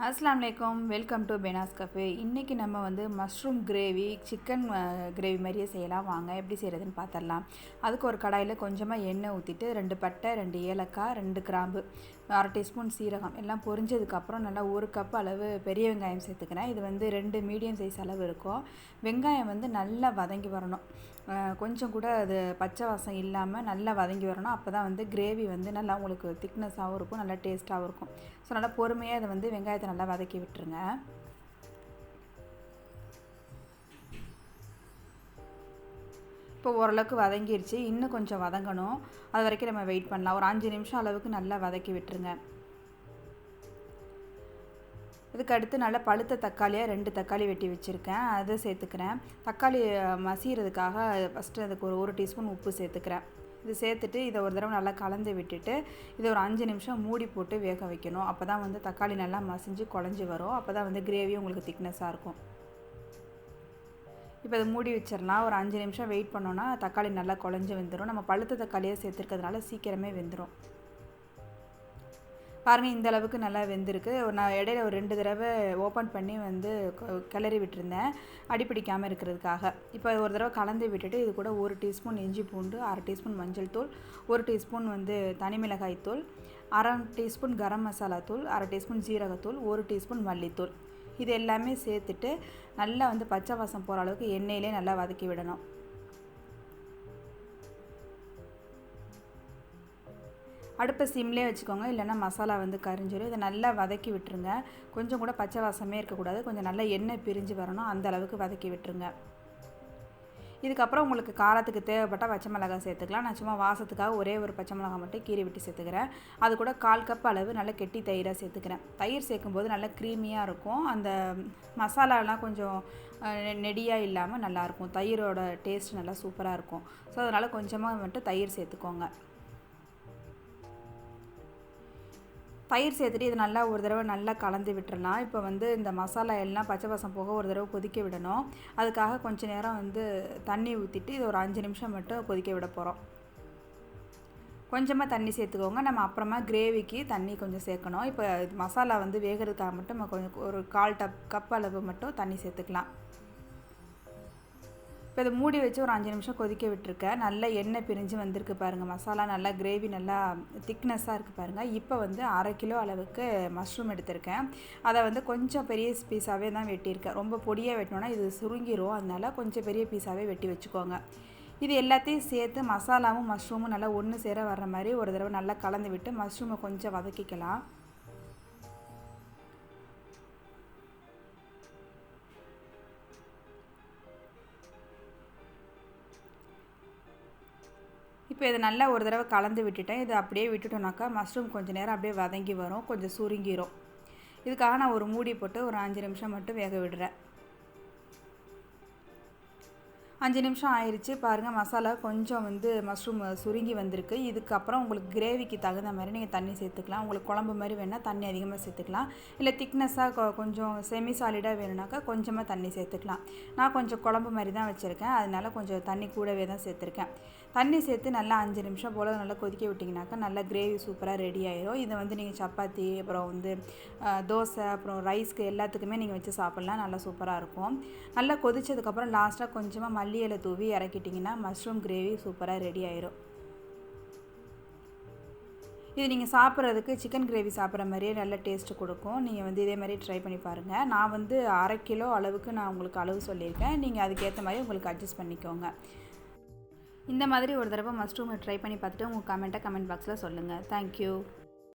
அஸ்ஸலாமு அலைக்கும். Welcome to பெனாஸ் cafe. இன்றைக்கி நம்ம வந்து மஷ்ரூம் கிரேவி, சிக்கன் கிரேவி மாதிரியே செய்யலாம். வாங்க எப்படி செய்கிறதுன்னு பார்த்துடலாம். அதுக்கு ஒரு கடாயில் கொஞ்சமாக எண்ணெய் ஊற்றிட்டு 2 பட்டை, 2 ஏலக்காய், 2 கிராம்பு, 1/2 டீஸ்பூன் சீரகம் எல்லாம் பொரிஞ்சதுக்கப்புறம் நல்லா 1 கப் அளவு பெரிய வெங்காயம் சேர்த்துக்கிறேன். இது வந்து 2 மீடியம் சைஸ் அளவு இருக்கும். வெங்காயம் வந்து நல்லா வதங்கி வரணும். கொஞ்சம் கூட அது பச்சை வாசம் இல்லாமல் நல்லா வதங்கி வரணும். அப்போ தான் வந்து கிரேவி வந்து நல்லா உங்களுக்கு திக்னஸாகவும் இருக்கும், நல்லா டேஸ்ட்டாகவும் இருக்கும். ஸோ நல்லா பொறுமையாக அதை வந்து வெங்காயத்தை நல்லா வதக்கி விட்டுருங்க. இப்போ ஓரளவுக்கு வதங்கிருச்சு. இன்னும் கொஞ்சம் வதங்கணும். அது வரைக்கும் நம்ம வெயிட் பண்ணலாம். ஒரு 5 நிமிஷம் அளவுக்கு நல்லா வதக்கி விட்டுருங்க. இதுக்கு அடுத்து நல்லா பழுத்த தக்காளியாக 2 தக்காளி வெட்டி வச்சுருக்கேன், அதை சேர்த்துக்கிறேன். தக்காளி மசிகிறதுக்காக ஃபஸ்ட்டு அதுக்கு ஒரு டீஸ்பூன் உப்பு சேர்த்துக்கிறேன். இது சேர்த்துட்டு இதை ஒரு தடவை நல்லா கலந்து விட்டுட்டு இதை ஒரு 5 நிமிஷம் மூடி போட்டு வேக வைக்கணும். அப்போ தான் வந்து தக்காளி நல்லா மசிஞ்சு குழஞ்சி வரும். அப்போ தான் வந்து கிரேவி உங்களுக்கு திக்னஸாக இருக்கும். இப்போ அதை மூடி வச்சிடலாம். ஒரு 5 நிமிஷம் வெயிட் பண்ணோன்னா தக்காளி நல்லா குழஞ்சி வெந்துடும். நம்ம பழுத்த தக்காளியாக சேர்த்துருக்கிறதுனால சீக்கிரமே வெந்துடும். பாருங்கள், இந்த அளவுக்கு நல்லா வெந்திருக்கு. நான் இடையில ஒரு 2 தடவை ஓப்பன் பண்ணி வந்து கிளறி விட்டுருந்தேன், அடிப்பிடிக்காமல் இருக்கிறதுக்காக. இப்போ ஒரு தடவை கலந்து விட்டுட்டு இது கூட 1 டீஸ்பூன் இஞ்சி பூண்டு, 1/2 டீஸ்பூன் மஞ்சள் தூள், 1 டீஸ்பூன் வந்து தனி மிளகாய் தூள், 1/2 டீஸ்பூன் கரம் மசாலா தூள், 1/2 டீஸ்பூன் ஜீரகத்தூள், 1 டீஸ்பூன் மல்லித்தூள், இது எல்லாமே சேர்த்துட்டு நல்லா வந்து பச்சை வாசம் போகிற அளவுக்கு எண்ணெயிலே நல்லா வதக்கி விடணும். அடுப்பை சிம்லேயே வச்சுக்கோங்க, இல்லைன்னா மசாலா வந்து கரிஞ்சிடும். இதை நல்லா வதக்கி விட்டுருங்க. கொஞ்சம் கூட பச்சை வாசமே இருக்கக்கூடாது. கொஞ்சம் நல்லா எண்ணெய் பிரிஞ்சு வரணும், அந்த அளவுக்கு வதக்கி விட்டுருங்க. இதுக்கப்புறம் உங்களுக்கு காரத்துக்கு தேவைப்பட்டால் பச்சை மிளகாய் சேர்த்துக்கலாம். நான் சும்மா வாசத்துக்காக ஒரே ஒரு பச்சை மிளகாய் மட்டும் கீறி விட்டு சேர்த்துக்கிறேன். அது கூட 1/4 கப் அளவு நல்லா கெட்டி தயிராக சேர்த்துக்கிறேன். தயிர் சேர்க்கும்போது நல்லா க்ரீமியாக இருக்கும். அந்த மசாலாலாம் கொஞ்சம் நெடியாக இல்லாமல் நல்லாயிருக்கும். தயிரோட டேஸ்ட் நல்லா சூப்பராக இருக்கும். ஸோ அதனால் கொஞ்சமாக மட்டும் தயிர் சேர்த்துக்கோங்க. தயிர் சேர்த்துட்டு இது நல்லா ஒரு தடவை நல்லா கலந்து விட்டுறலாம். இப்போ வந்து இந்த மசாலா எல்லாம் பச்சை வாசம் போக ஒரு தடவை கொதிக்க விடணும். அதுக்காக கொஞ்சம் நேரம் வந்து தண்ணி ஊற்றிட்டு இது ஒரு 5 நிமிஷம் மட்டும் கொதிக்க விட போகிறோம். கொஞ்சமாக தண்ணி சேர்த்துக்கோங்க. நம்ம அப்புறமா கிரேவிக்கு தண்ணி கொஞ்சம் சேர்க்கணும். இப்போ மசாலா வந்து வேகிறதுக்காக மட்டும் நம்ம கொஞ்சம் ஒரு 1/4 கப் அளவு மட்டும் தண்ணி சேர்த்துக்கலாம். இப்போ இதை மூடி வச்சு ஒரு 5 நிமிஷம் கொதிக்க விட்டுருக்கேன். நல்லா எண்ணெய் பிரிஞ்சு வந்திருக்கு பாருங்கள். மசாலா நல்லா கிரேவி நல்லா திக்னஸாக இருக்குது பாருங்கள். இப்போ வந்து 1/2 கிலோ அளவுக்கு மஷ்ரூம் எடுத்திருக்கேன். அதை வந்து கொஞ்சம் பெரிய பீஸாகவே தான் வெட்டியிருக்கேன். ரொம்ப பொடியாக வெட்டினோன்னா இது சுருங்கிரும். அதனால் கொஞ்சம் பெரிய பீஸாகவே வெட்டி வச்சுக்கோங்க. இது எல்லாத்தையும் சேர்த்து மசாலாவும் மஷ்ரூமும் நல்லா ஒன்று சேர வர்ற மாதிரி ஒரு தடவை நல்லா கலந்து விட்டு மஷ்ரூமை கொஞ்சம் வதக்கிக்கலாம். இப்போ இதை நல்லா ஒரு தடவை கலந்து விட்டுட்டேன். இதை அப்படியே விட்டுட்டோம்னாக்கா மஷ்ரூம் கொஞ்சம் நேரம் அப்படியே வதங்கி வரும், கொஞ்சம் சுருங்கிரும். இதுக்காக நான் ஒரு மூடி போட்டு ஒரு 5 நிமிஷம் மட்டும் வேக விடுறேன். 5 நிமிஷம் ஆயிடுச்சு பாருங்கள். மசாலா கொஞ்சம் வந்து மஷ்ரூம் சுருங்கி வந்திருக்கு. இதுக்கப்புறம் உங்களுக்கு கிரேவிக்கு தகுந்த மாதிரி நீங்கள் தண்ணி சேர்த்துக்கலாம். உங்களுக்கு குழம்பு மாதிரி வேணால் தண்ணி அதிகமாக சேர்த்துக்கலாம். இல்லை திக்னஸாக கொஞ்சம் செமி சாலிடாக வேணும்னாக்கா கொஞ்சமாக தண்ணி சேர்த்துக்கலாம். நான் கொஞ்சம் குழம்பு மாதிரி தான் வச்சுருக்கேன், அதனால கொஞ்சம் தண்ணி கூடவே தான் சேர்த்துருக்கேன். தண்ணி சேர்த்து நல்லா 5 நிமிஷம் போல் நல்லா கொதிக்க விட்டிங்கனாக்கா நல்லா கிரேவி சூப்பராக ரெடி ஆயிரும். இதை வந்து நீங்கள் சப்பாத்தி, அப்புறம் வந்து தோசை, அப்புறம் ரைஸ்க்கு எல்லாத்துக்குமே நீங்கள் வச்சு சாப்பிட்லாம். நல்லா சூப்பராக இருக்கும். நல்லா கொதிச்சதுக்கப்புறம் லாஸ்ட்டாக கொஞ்சமாக மல்லி இலை தூவி இறக்கிட்டிங்கன்னா மஷ்ரூம் கிரேவி சூப்பராக ரெடி ஆயிரும். இது நீங்கள் சாப்பிட்றதுக்கு சிக்கன் கிரேவி சாப்பிட்ற மாதிரியே நல்ல டேஸ்ட்டு கொடுக்கும். நீங்கள் வந்து இதே மாதிரி ட்ரை பண்ணி பாருங்கள். நான் வந்து 1/2 கிலோ அளவுக்கு நான் உங்களுக்கு அளவு சொல்லியிருக்கேன். நீங்கள் அதுக்கேற்ற மாதிரி உங்களுக்கு அட்ஜஸ்ட் பண்ணிக்கோங்க. இந்த மாதிரி ஒரு தடவை மஷ்ரூமை ட்ரை பண்ணி பார்த்துட்டு உங்கள் கமெண்ட் பாக்ஸில் சொல்லுங்கள். தேங்க்யூ.